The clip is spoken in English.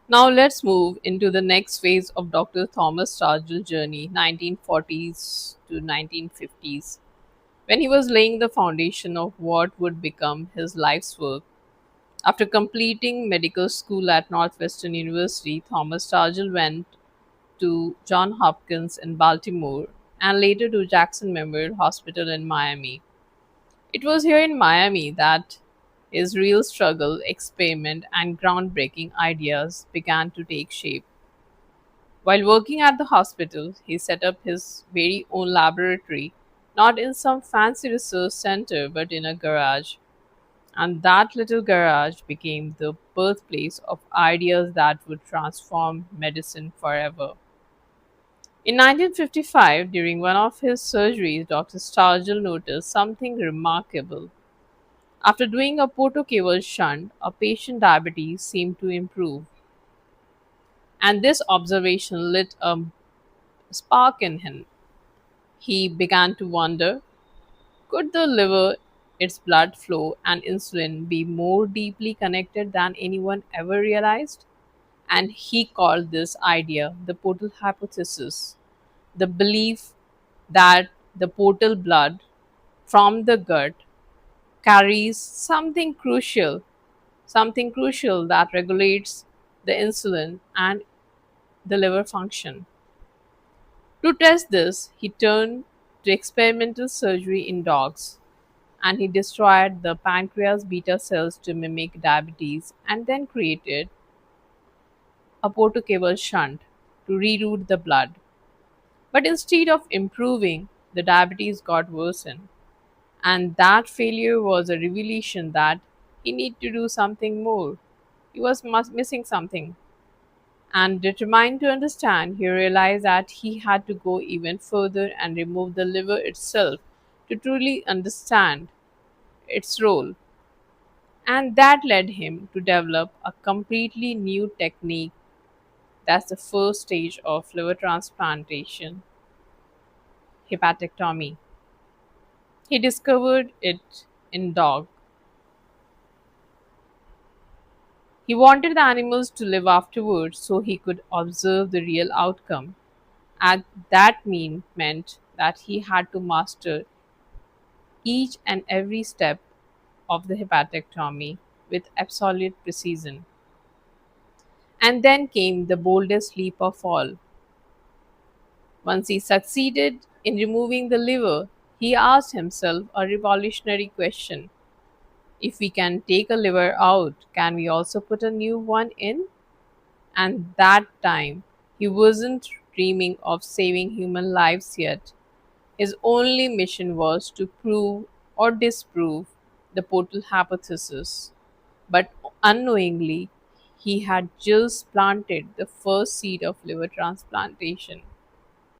Now let's move into the next phase of Dr. Thomas Starzl journey, 1940s to 1950s, when he was laying the foundation of what would become his life's work. After completing medical school at Northwestern University, Thomas Starzl went to Johns Hopkins in Baltimore and later to Jackson Memorial Hospital in Miami. It was here in Miami that his real struggle, experiment, and groundbreaking ideas began to take shape. While working at the hospital, he set up his very own laboratory, not in some fancy research center but in a garage. And that little garage became the birthplace of ideas that would transform medicine forever. In 1955, during one of his surgeries, Dr. Starzl noticed something remarkable. After doing a portocable shunt, a patient's diabetes seemed to improve, and this observation lit a spark in him. He began to wonder, could the liver, its blood flow, and insulin be more deeply connected than anyone ever realized? And he called this idea the portal hypothesis, the belief that the portal blood from the gut carries something crucial that regulates the insulin and the liver function. To test this, he turned to experimental surgery in dogs, and he destroyed the pancreas beta cells to mimic diabetes and then created a portocable shunt to reroute the blood. But instead of improving, the diabetes got worsened. And that failure was a revelation that he needed to do something more. He was missing something. And determined to understand, he realized that he had to go even further and remove the liver itself to truly understand its role. And that led him to develop a completely new technique. That's the first stage of liver transplantation, hepatectomy. He discovered it in dog. He wanted the animals to live afterwards so he could observe the real outcome. And that meant that he had to master each and every step of the hepatectomy with absolute precision. And then came the boldest leap of all. Once he succeeded in removing the liver, he asked himself a revolutionary question. If we can take a liver out, can we also put a new one in? And that time, he wasn't dreaming of saving human lives yet. His only mission was to prove or disprove the portal hypothesis. But unknowingly, he had just planted the first seed of liver transplantation.